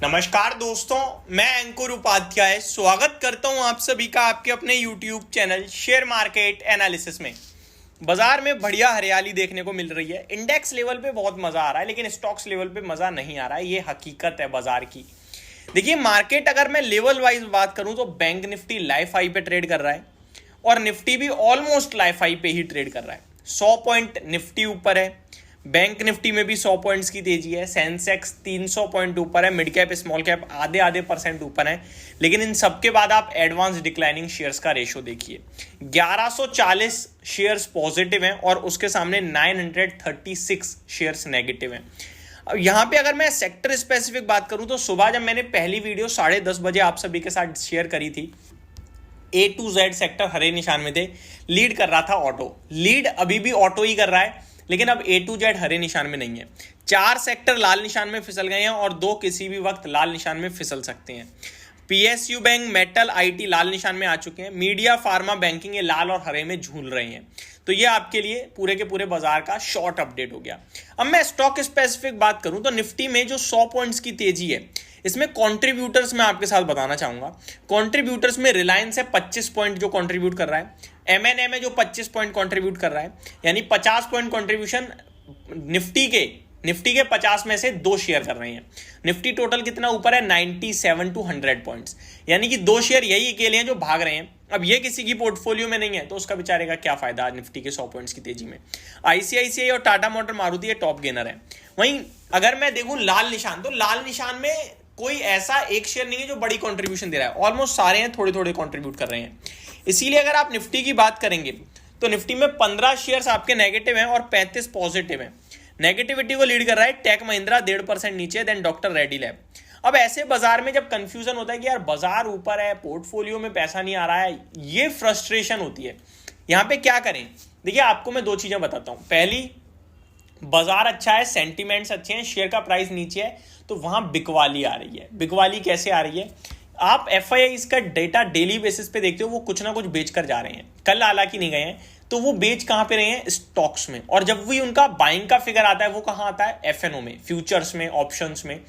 नमस्कार दोस्तों, मैं अंकुर उपाध्याय स्वागत करता हूं आप सभी का आपके अपने YouTube channel share market analysis में। बाजार में बढ़िया हरियाली देखने को मिल रही है। इंडेक्स लेवल पे बहुत मजा आ रहा है, लेकिन स्टॉक्स लेवल पे मजा नहीं आ रहा है। ये हकीकत है बाजार की। देखिए, मार्केट अगर मैं लेवल वाइज बात करूं तो बैंक निफ्टी लाइफ हाई पे ट्रेड कर रहा है और निफ्टी भी ऑलमोस्ट लाइफ हाई पे ही ट्रेड कर रहा है। 100 पॉइंट निफ्टी ऊपर है, बैंक निफ्टी में भी 100 पॉइंट्स की तेजी है, सेंसेक्स 300 पॉइंट ऊपर है, मिड कैप स्मॉल कैप आधे आधे परसेंट ऊपर है। लेकिन इन सबके बाद आप एडवांस डिक्लाइनिंग शेयर्स का रेशो देखिए, 1140 शेयर्स पॉजिटिव हैं और उसके सामने 936 शेयर्स नेगेटिव हैं। अब यहाँ पे अगर मैं सेक्टर स्पेसिफिक बात करूं तो सुबह जब मैंने पहली वीडियो 10:30 बजे आप सभी के साथ शेयर करी थी, A to Z सेक्टर हरे निशान में थे। लीड कर रहा था ऑटो, लीड अभी भी ऑटो ही कर रहा है, लेकिन अब A to Z हरे निशान में नहीं है। 4 सेक्टर लाल निशान में फिसल गए हैं और 2 किसी भी वक्त लाल निशान में फिसल सकते हैं। PSU बैंक, मेटल, IT लाल निशान में आ चुके हैं। मीडिया, फार्मा, बैंकिंग ये लाल और हरे में झूल रहे हैं। तो ये आपके लिए पूरे के पूरे बाजार का शॉर्ट अपडेट हो गया। अब मैं स्टॉक स्पेसिफिक बात करूं तो निफ्टी में जो 100 पॉइंट्स की तेजी है, इसमें कंट्रीब्यूटर्स मैं आपके साथ बताना चाहूंगा। कंट्रीब्यूटर्स में रिलायंस है 25 पॉइंट जो कंट्रीब्यूट कर रहा है, MNM है जो 25 पॉइंट कंट्रीब्यूट कर रहा है, यानी 50 पॉइंट कंट्रीब्यूशन निफ्टी के 50 में से 2 शेयर कर रहे हैं। निफ्टी टोटल कितना ऊपर है, 97 to 100 पॉइंट्स, यानी कि 2 शेयर यही अकेले हैं जो भाग रहे हैं। अब ये किसी की पोर्टफोलियो में नहीं है तो उसका बेचारे का क्या फायदा निफ्टी के 100 पॉइंट्स की तेजी में। ICICI और टाटा मोटर मारुति ये टॉप गेनर है। वहीं अगर मैं देखूं लाल निशान, तो लाल निशान में कोई ऐसा एक शेयर नहीं है जो बड़ी कंट्रीब्यूशन दे रहा है, ऑलमोस्ट सारे हैं थोड़े थोड़े कंट्रीब्यूट कर रहे हैं। इसीलिए अगर आप निफ्टी की बात करेंगे तो निफ्टी में 15 शेयर्स आपके नेगेटिव हैं और 35 पॉजिटिव हैं। नेगेटिविटी को लीड कर रहा है टेक महिंद्रा 1.5% नीचे, देन डॉक्टर रेड्डी लैब। अब ऐसे बाजार में जब कंफ्यूजन होता है कि यार बाजार ऊपर है, पोर्टफोलियो में पैसा नहीं आ रहा है, ये फ्रस्ट्रेशन होती है। यहां पे क्या करें, देखिए आपको मैं 2 चीजें बताता हूं। पहली, बाजार अच्छा है, सेंटिमेंट्स अच्छे हैं, शेयर का प्राइस नीचे है, तो वहां बिकवाली आ रही है। बिकवाली कैसे आ रही है, आप FIIs का डेटा डेली बेसिस पे देखते हो, वो कुछ ना कुछ बेच कर जा रहे हैं। कल हालांकि नहीं गए हैं, तो वो बेच कहां पे रहे हैं, स्टॉक्स में। और जब भी उनका बाइंग का फिगर आता है वो कहां आता है, FNO में, फ्यूचर्स में, ऑप्शंस में।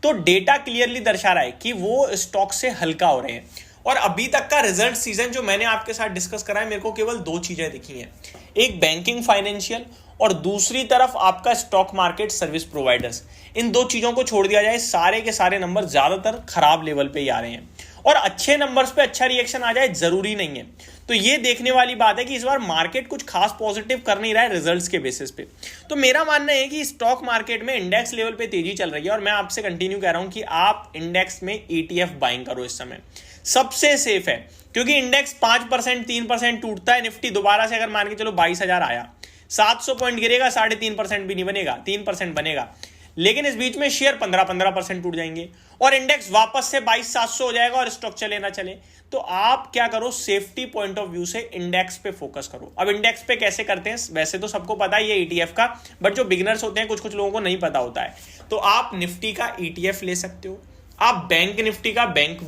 तो डेटा क्लियरली दर्शा रहा है कि वो स्टॉक से हल्का हो रहे हैं। और अभी तक का रिजल्ट सीजन जो मैंने आपके साथ डिस्कस करा है, मेरे को केवल 2 चीजें दिखी हैं, एक बैंकिंग फाइनेंशियल और दूसरी तरफ आपका स्टॉक मार्केट सर्विस प्रोवाइडर्स। इन 2 चीजों को छोड़ दिया जाए, सारे के सारे नंबर ज्यादातर खराब लेवल पे ही आ रहे हैं। और अच्छे नंबर्स पे अच्छा रिएक्शन आ जाए जरूरी नहीं है। तो ये देखने वाली बात है कि इस बार मार्केट कुछ खास पॉजिटिव कर नहीं रहा है रिजल्ट्स के बेसिस पे। तो मेरा मानना है कि स्टॉक मार्केट में इंडेक्स लेवल पे तेजी चल रही है और मैं आपसे कंटिन्यू कह रहा हूं कि आप इंडेक्स में ETF बाइंग करो। इस समय सबसे सेफ है, क्योंकि इंडेक्स 5% 3% टूटता है। निफ्टी दोबारा से अगर मान के चलो 22,000 आया, 700 पॉइंट गिरेगा, 3.5% भी नहीं बनेगा, 3% बनेगा। लेकिन इस बीच में शेयर 15% टूट जाएंगे और इंडेक्स वापस से 22,700 हो जाएगा और स्टॉक चले ना चले। तो आप क्या करो, सेफ्टी पॉइंट ऑफ व्यू से इंडेक्स पे फोकस करो। अब इंडेक्स पे कैसे करते हैं, वैसे तो सबको पता है ये ETF का, बट जो बिगिनर्स होते हैं कुछ लोगों को नहीं पता होता है। तो आप निफ्टी का ETF ले सकते हो, आप बैंक निफ्टी का बैंक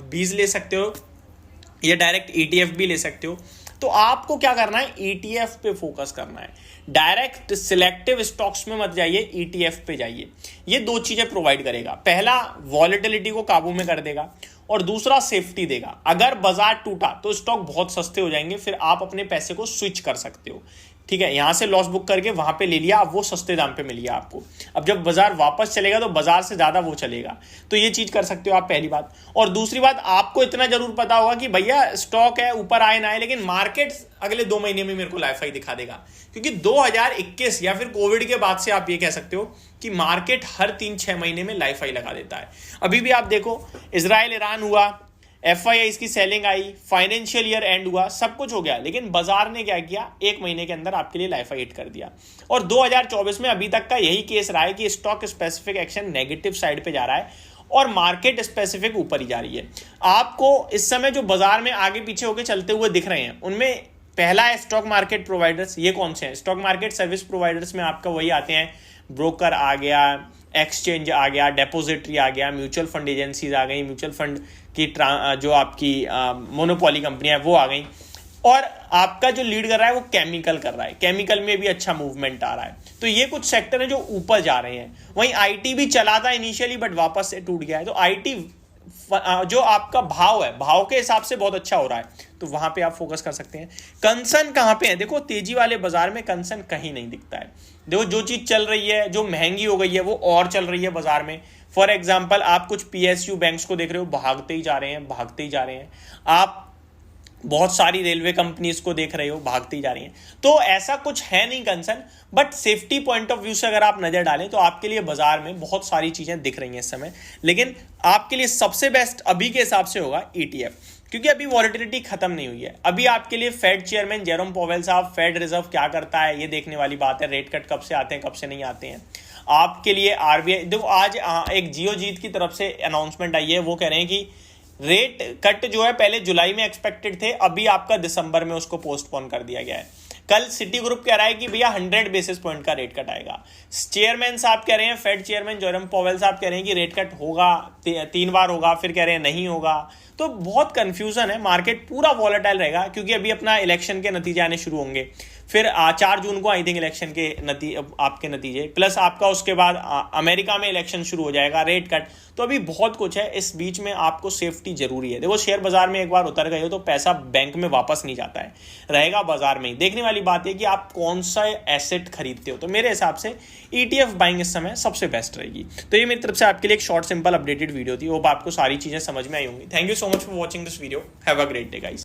बीज ले सकते हो, या डायरेक्ट ETF भी ले सकते हो। तो आपको क्या करना है, ETF पे फोकस करना है। डायरेक्ट सिलेक्टिव स्टॉक्स में मत जाइए, ETF पे जाइए। ये 2 चीजें प्रोवाइड करेगा, पहला वॉलेटिलिटी को काबू में कर देगा और दूसरा सेफ्टी देगा। अगर बाजार टूटा तो स्टॉक बहुत सस्ते हो जाएंगे, फिर आप अपने पैसे को स्विच कर सकते हो। ठीक है, यहां से लॉस बुक करके वहां पे ले लिया, अब वो सस्ते दाम पे मिल गया आपको। अब जब बाजार वापस चलेगा तो बाजार से ज्यादा वो चलेगा। तो ये चीज कर सकते हो आप, पहली बात। और दूसरी बात, आपको इतना जरूर पता होगा कि भैया स्टॉक है, ऊपर आए ना आए, लेकिन मार्केट अगले 2 महीने में मेरे को लाइफ हाई दिखा देगा। क्योंकि 2021 या फिर कोविड के बाद से आप ये कह सकते हो कि मार्केट हर 3-6 महीने में लाइफ हाई लगा देता है। अभी भी आप देखो, इजराइल ईरान हुआ, FIIs की selling I, financial year and हुआ, सब कुछ हो गया, लेकिन बाजार ने क्या किया, 1 महीने के अंदर आपके लिए लाइफ हाई हिट कर दिया। और 2024 में अभी तक का यही केस रहा है कि stock specific action negative side पे जा रहा है और मार्केट स्पेसिफिक ऊपर ही जा रही है। आपको इस समय जो बाजार में आगे पीछे होकर चलते हुए दिख रहे हैं, उनमें पहला है स्टॉक मार्केट प्रोवाइडर्स। ये कौन से हैं, स्टॉक मार्केट सर्विस प्रोवाइडर्स में आपका वही आते हैं, ब्रोकर आ गया, एक्सचेंज आ गया, डेपोजिटरी आ गया, म्यूचुअल फंड एजेंसीज आ गई, म्यूचुअल फंड की जो आपकी मोनोपोली कंपनियां वो आ गई। और आपका जो लीड कर रहा है वो केमिकल कर रहा है, केमिकल में भी अच्छा मूवमेंट आ रहा है। तो ये कुछ सेक्टर है जो ऊपर जा रहे हैं। वहीं आईटी भी चला था इनिशियली बट वापस से टूट गया है। तो आईटी जो आपका भाव है, भाव के हिसाब से बहुत अच्छा हो रहा है, तो वहां पे आप फोकस कर सकते हैं। कंसर्न कहां पे है? देखो तेजी वाले बाजार में कंसर्न कहीं नहीं दिखता है। देखो जो चीज चल रही है, जो महंगी हो गई है, वो और चल रही है बाजार में। फॉर एग्जाम्पल आप कुछ पीएसयू बैंक्स को देख रहे हो, भागते ही जा रहे हैं, भागते ही जा रहे हैं। आप बहुत सारी रेलवे कंपनीज को देख रहे हो, भागती जा रही हैं। तो ऐसा कुछ है नहीं concern, but safety point of view से अगर आप नजर डालें तो आपके लिए बाजार में बहुत सारी चीजें दिख रही हैं इस समय। लेकिन आपके लिए सबसे बेस्ट अभी के हिसाब से होगा ईटीएफ, क्योंकि अभी वॉलेटिलिटी खत्म नहीं हुई है। अभी आपके लिए फेड चेयरमैन जेरोम पॉवेल साहब, फेड रिजर्व क्या करता है ये देखने वाली बात है। रेट कट कब से आते हैं, कब से नहीं आते हैं। आपके लिए आरबीआई, देखो आज एक जियोजीत की तरफ से अनाउंसमेंट आई है, वो कह रहे हैं कि रेट कट जो है पहले जुलाई में एक्सपेक्टेड थे, अभी आपका दिसंबर में उसको पोस्टपोन कर दिया गया है। कल सिटी ग्रुप कह रहा है कि भैया 100 बेसिस पॉइंट का रेट कट आएगा। चेयरमैन साहब कह रहे हैं, फेड चेयरमैन जेरोम पॉवेल साहब कह रहे हैं कि रेट कट होगा, 3 बार होगा, फिर कह रहे हैं नहीं होगा। तो बहुत कंफ्यूजन है, मार्केट पूरा वॉलेटाइल रहेगा, क्योंकि अभी अपना इलेक्शन के नतीजे आने शुरू होंगे। फिर 4 जून को आई थिंक इलेक्शन के आपके नतीजे, प्लस आपका उसके बाद अमेरिका में इलेक्शन शुरू हो जाएगा, रेट कट। तो अभी बहुत कुछ है, इस बीच में आपको सेफ्टी जरूरी है। देखो शेयर बाजार में एक बार उतर गए हो तो पैसा बैंक में वापस नहीं जाता है, रहेगा बाजार में ही। देखने वाली बात है कि आप कौन सा एसेट खरीदते हो। तो मेरे हिसाब से ईटीएफ बाइंग इस समय सबसे बेस्ट रहेगी। तो ये मेरी तरफ से आपके लिए एक शॉर्ट सिंपल अपडेटेड वीडियो थी। होप आपको सारी चीजें समझ में आई होंगी। Thank you so much for watching this video. Have a great day guys.